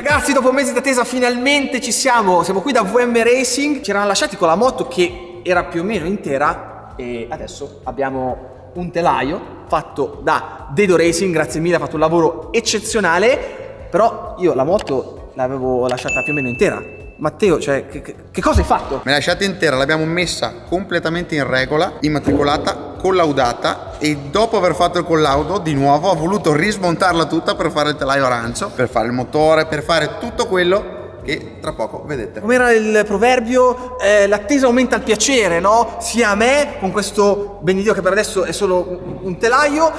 Ragazzi, dopo mesi d'attesa finalmente ci siamo qui da VM Racing. Ci eravamo lasciati con la moto che era più o meno intera e adesso abbiamo un telaio fatto da Dedo Racing, grazie mille, ha fatto un lavoro eccezionale, però io la moto l'avevo lasciata più o meno intera. Matteo, cioè, che cosa hai fatto? Me l'hai lasciata intera, l'abbiamo messa completamente in regola, immatricolata, collaudata, e dopo aver fatto il collaudo di nuovo ho voluto rismontarla tutta per fare il telaio arancio, per fare il motore, per fare tutto quello che tra poco vedete. Com'era il proverbio? L'attesa aumenta il piacere, no? Sia a me con questo Beniddio che per adesso è solo un telaio,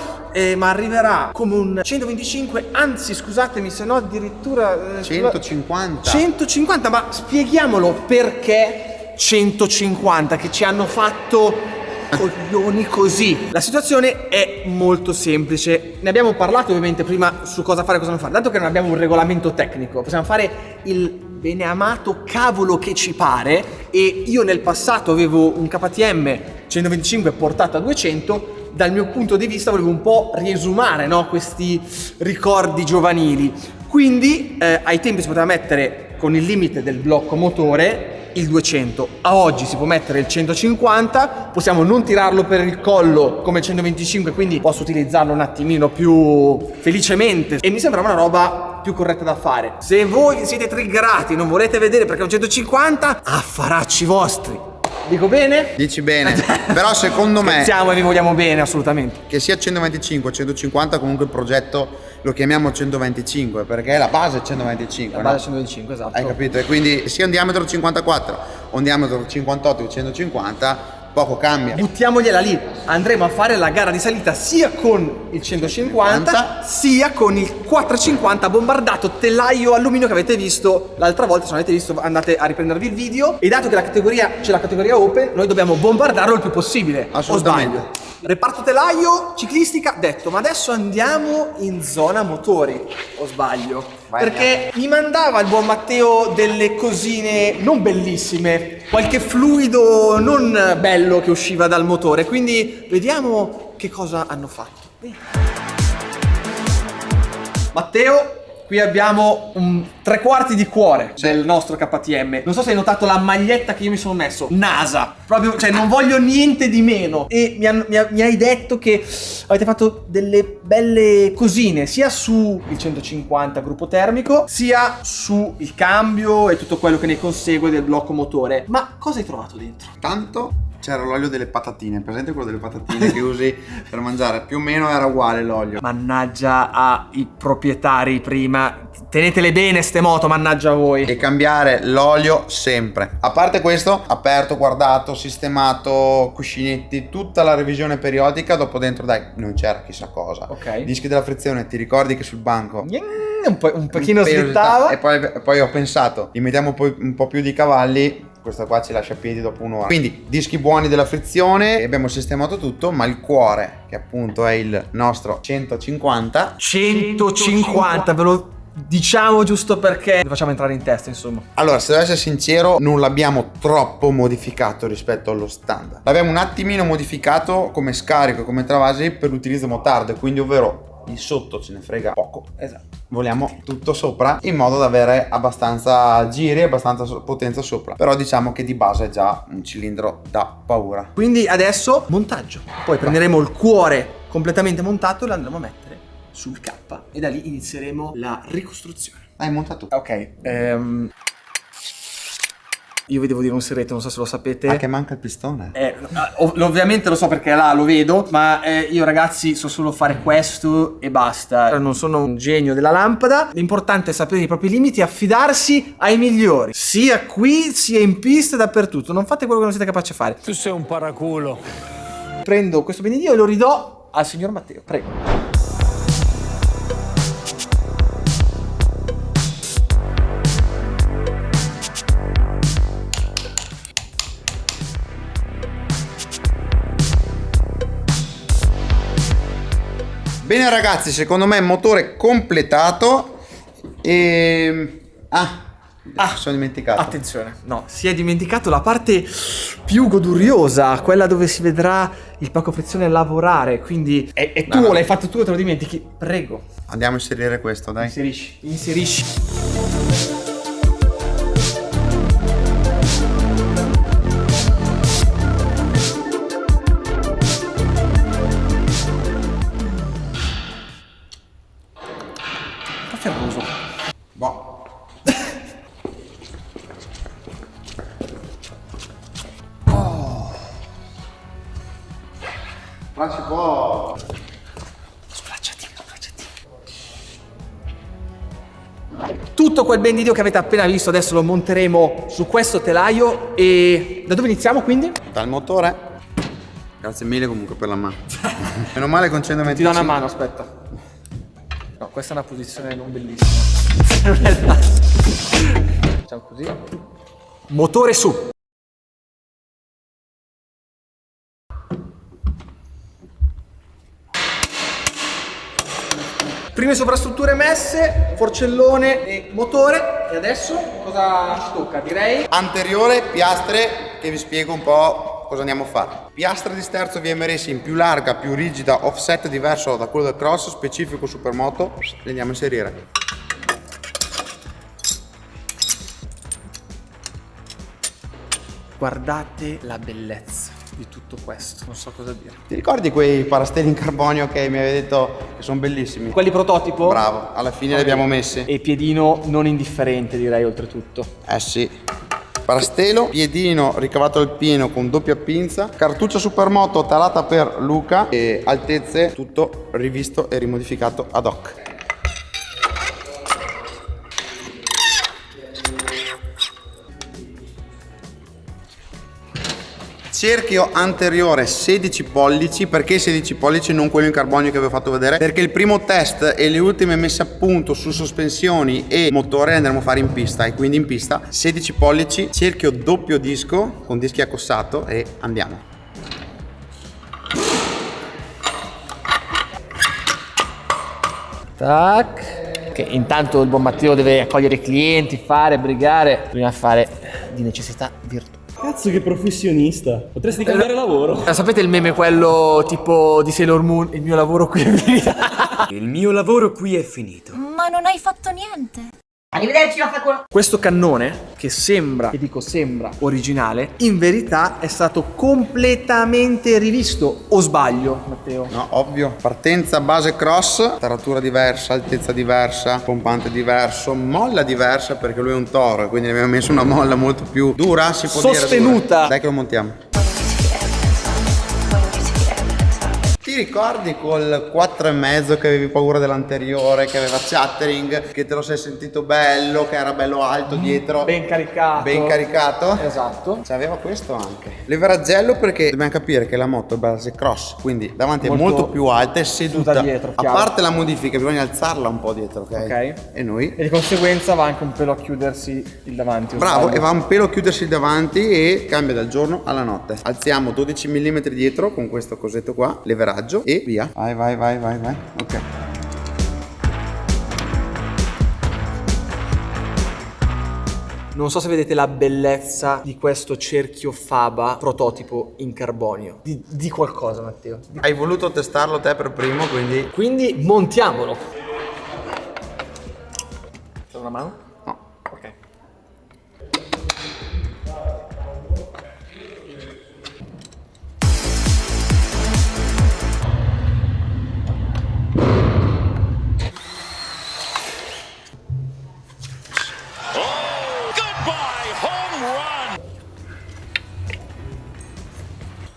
ma arriverà come un 125, anzi scusatemi, se no addirittura 150. 150, ma spieghiamolo perché 150 che ci hanno fatto coglioni così. La situazione è molto semplice. Ne abbiamo parlato ovviamente prima su cosa fare e cosa non fare. Dato che non abbiamo un regolamento tecnico, possiamo fare il beneamato cavolo che ci pare, e io nel passato avevo un KTM 125 portato a 200. Dal mio punto di vista volevo un po' riesumare, no, questi ricordi giovanili. Quindi ai tempi si poteva mettere con il limite del blocco motore il 200, a oggi si può mettere il 150, possiamo non tirarlo per il collo come il 125, quindi posso utilizzarlo un attimino più felicemente e mi sembra una roba più corretta da fare. Se voi siete triggerati, non volete vedere perché è un 150, affaracci vostri. Dico bene? Dici bene, però secondo me pensiamo e vi vogliamo bene assolutamente. Che sia 125 o 150, comunque il progetto lo chiamiamo 125 perché la base è 125. La base è 125, esatto. Hai capito? E quindi sia un diametro 54 o un diametro 58 o 150, poco cambia. Buttiamogliela lì, andremo a fare la gara di salita sia con il 150 sia con il 450 bombardato telaio alluminio che avete visto l'altra volta. Se non avete visto andate a riprendervi il video, e dato che la categoria c'è la categoria open, noi dobbiamo bombardarlo il più possibile. Assolutamente. O sbaglio? Reparto telaio, ciclistica, detto, ma adesso andiamo in zona motori, o sbaglio? Vai, perché mi mandava il buon Matteo delle cosine non bellissime, qualche fluido non bello che usciva dal motore, quindi vediamo che cosa hanno fatto. Matteo, qui abbiamo un 3/4 di cuore del nostro KTM. Non so se hai notato la maglietta che io mi sono messo, NASA, proprio, cioè non voglio niente di meno. E mi hai detto che avete fatto delle belle cosine sia su il 150 gruppo termico sia su il cambio e tutto quello che ne consegue del blocco motore. Ma cosa hai trovato dentro? Tanto c'era l'olio delle patatine, presente quello delle patatine che usi per mangiare? Più o meno era uguale l'olio. Mannaggia ai proprietari prima, tenetele bene ste moto, mannaggia a voi. E cambiare l'olio sempre. A parte questo, aperto, guardato, sistemato, cuscinetti, tutta la revisione periodica. Dopo dentro, dai, non c'era chissà cosa. Ok. Dischi della frizione, ti ricordi che sul banco Un pochino slittava. E poi ho pensato, gli mettiamo poi un po' più di cavalli, questa qua ci lascia piedi dopo un'ora. Quindi dischi buoni della frizione, abbiamo sistemato tutto, ma il cuore, che appunto è il nostro 150, ve lo diciamo giusto perché lo facciamo entrare in testa, insomma. allora, se devo essere sincero, non l'abbiamo troppo modificato rispetto allo standard. L'abbiamo un attimino modificato come scarico, come travasi per l'utilizzo motardo, quindi ovvero il sotto ce ne frega poco. Esatto. Vogliamo tutto sopra in modo da avere abbastanza giri e abbastanza potenza sopra. Però diciamo che di base è già un cilindro da paura. Quindi adesso montaggio. Poi prenderemo il cuore completamente montato e lo andremo a mettere sul K e da lì inizieremo la ricostruzione. Hai montato? Ok, io vi devo dire un segreto, non so se lo sapete. Ah, che manca il pistone. Ovviamente lo so perché là lo vedo, ma io ragazzi so solo fare questo e basta. Non sono un genio della lampada. L'importante è sapere i propri limiti e affidarsi ai migliori, sia qui sia in pista e dappertutto. Non fate quello che non siete capaci a fare. Tu sei un paraculo. Prendo questo Beniddio e lo ridò al signor Matteo, prego. Bene ragazzi, secondo me motore completato e... sono dimenticato. Attenzione, no, si è dimenticato la parte più goduriosa, quella dove si vedrà il pacco frizione lavorare, quindi è tuo, l'hai fatto tu e te lo dimentichi. Prego. Andiamo a inserire questo, dai. Inserisci. ferroso. Boh. Qua si può. Sflacciati. Tutto quel ben di Dio che avete appena visto adesso lo monteremo su questo telaio. E da dove iniziamo quindi? Dal motore. Grazie mille comunque per la mano. Meno male con 125. Ti do una mano, aspetta. No, questa è una posizione non bellissima. Non è il massimo. Facciamo così. Motore su. Prime sovrastrutture messe, forcellone e motore. E adesso cosa ci tocca? Direi Anteriore, piastre, che vi spiego un po' cosa andiamo a fare. Piastra di sterzo VM Racing più larga, più rigida, offset diverso da quello del cross, specifico supermoto, le andiamo a inserire. guardate la bellezza di tutto questo, non so cosa dire. Ti ricordi quei parastelli in carbonio che mi avevi detto che sono bellissimi? Quelli prototipo? Bravo, alla fine li abbiamo messi. E piedino non indifferente, direi, oltretutto. Eh sì. Parastelo, piedino ricavato al pieno con doppia pinza, cartuccia supermoto tarata per Luca e altezze tutto rivisto e rimodificato ad hoc. Cerchio anteriore 16 pollici, perché 16 pollici non quello in carbonio che vi ho fatto vedere? Perché il primo test e le ultime messe a punto su sospensioni e motore le andremo a fare in pista, e quindi in pista 16 pollici, cerchio doppio disco con dischi a cossato e andiamo. Tac. Che intanto il buon Matteo deve accogliere i clienti, fare, brigare. Bisogna fare di necessità virtù. Cazzo, che professionista. Potresti cambiare lavoro. Sapete il meme quello tipo di Sailor Moon? Il mio lavoro qui è finito. Il mio lavoro qui è finito. Ma non hai fatto niente. Arrivederci, vaffanculo. Questo cannone, che sembra, e dico sembra, originale, in verità è stato completamente rivisto. O sbaglio, Matteo? No, ovvio. Partenza base cross, taratura diversa, altezza diversa, pompante diverso, molla diversa perché lui è un toro e quindi ne abbiamo messo una molla molto più dura, si può dire Sostenuta. dura. Dai che lo montiamo. Ti ricordi col 4,5 che avevi paura dell'anteriore, che aveva chattering, che te lo sei sentito bello, che era bello alto dietro? Ben caricato. Ben caricato? Esatto. C'aveva questo anche. Leveraggello perché dobbiamo capire che la moto è base cross, quindi davanti è Molto molto più alta e seduta. dietro, a chiaro. parte la modifica bisogna alzarla un po' dietro, ok? Ok. E noi? E di conseguenza va anche un pelo a chiudersi il davanti. o Bravo, sbaglio? e va un pelo a chiudersi davanti e cambia dal giorno alla notte. Alziamo 12 mm dietro con questo cosetto qua, leveraggio e via. Vai, vai, vai, vai, vai. Ok. Non so se vedete la bellezza di questo cerchio Faba prototipo in carbonio. Di qualcosa, Matteo. Hai voluto testarlo te per primo, quindi Quindi montiamolo. C'è una mano? no. Ok.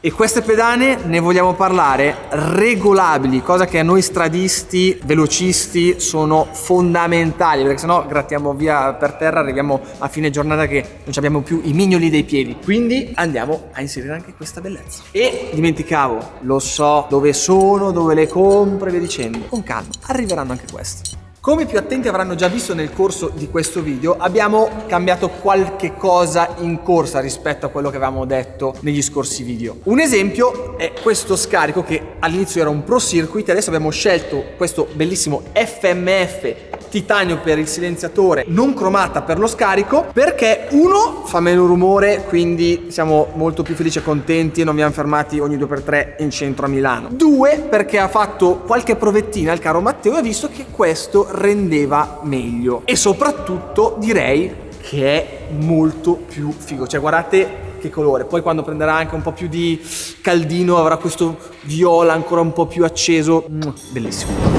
E queste pedane ne vogliamo parlare regolabili, cosa che a noi stradisti, velocisti sono fondamentali, perché sennò grattiamo via per terra, arriviamo a fine giornata che non abbiamo più i mignoli dei piedi. Quindi andiamo a inserire anche questa bellezza. E dimenticavo, lo so dove sono, dove le compro e via dicendo. Con calma, arriveranno anche queste. Come i più attenti avranno già visto nel corso di questo video, abbiamo cambiato qualche cosa in corsa rispetto a quello che avevamo detto negli scorsi video. Un esempio è questo scarico che all'inizio era un Pro Circuit, adesso abbiamo scelto questo bellissimo FMF titanio per il silenziatore, non cromata per lo scarico, perché uno fa meno rumore, quindi siamo molto più felici e contenti e non vi abbiamo fermati ogni 2x3 in centro a Milano. Due, perché ha fatto qualche provettina il caro Matteo e ha visto che questo rendeva meglio, e soprattutto direi che è molto più figo, cioè guardate che colore. Poi quando prenderà anche un po' più di caldino avrà questo viola ancora un po' più acceso, bellissimo.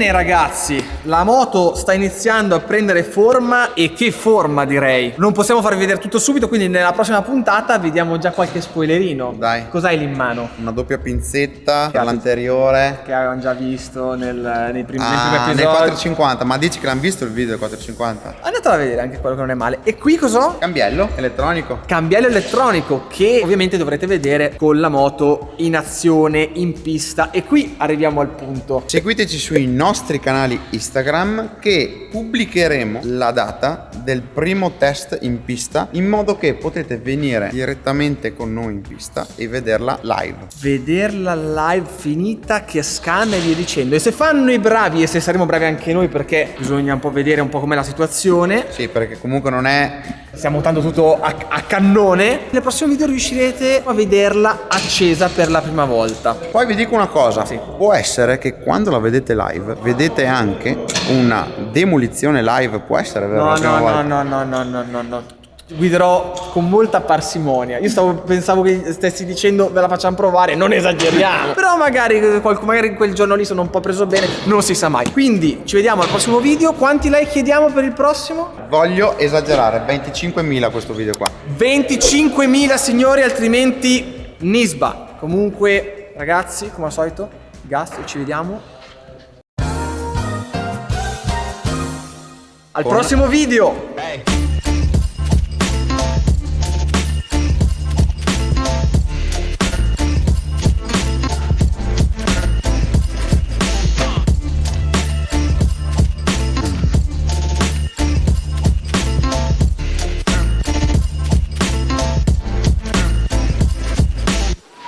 Bene ragazzi, la moto sta iniziando a prendere forma, e che forma direi. Non possiamo farvi vedere tutto subito, quindi nella prossima puntata vediamo già qualche spoilerino. Dai. Cos'hai lì in mano? Una doppia pinzetta per Che l'anteriore. Che avevamo già visto nei primi Nel episodi. 450, ma dici che l'hanno visto il video del 450? Andatelo a vedere anche quello che non è male. E qui cos'ho? Cambiello elettronico. Cambiale elettronico che ovviamente dovrete vedere con la moto in azione, in pista. E qui arriviamo al punto. Seguiteci sui nostri canali Instagram, che pubblicheremo la data del primo test in pista, in modo che potete venire direttamente con noi in pista e vederla live. Vederla live finita che scanna e via dicendo. E se fanno i bravi, e se saremo bravi anche noi, perché bisogna un po' vedere un po' com'è la situazione, Sì, perché comunque non è... stiamo buttando tutto a cannone, nel prossimo video riuscirete a vederla accesa per la prima volta. Poi vi dico una cosa, Sì. può essere che quando la vedete live vedete anche una demolizione live, può essere vero? No, la prima volta? no. Guiderò con molta parsimonia. Io pensavo che stessi dicendo ve la facciamo provare, non esageriamo. Però magari quel giorno lì sono un po' preso bene, non si sa mai. Quindi ci vediamo al prossimo video. Quanti like chiediamo per il prossimo? Voglio esagerare, 25.000 questo video qua. 25.000 signori, altrimenti Nisba. Comunque ragazzi, come al solito, gas, e ci vediamo al prossimo video.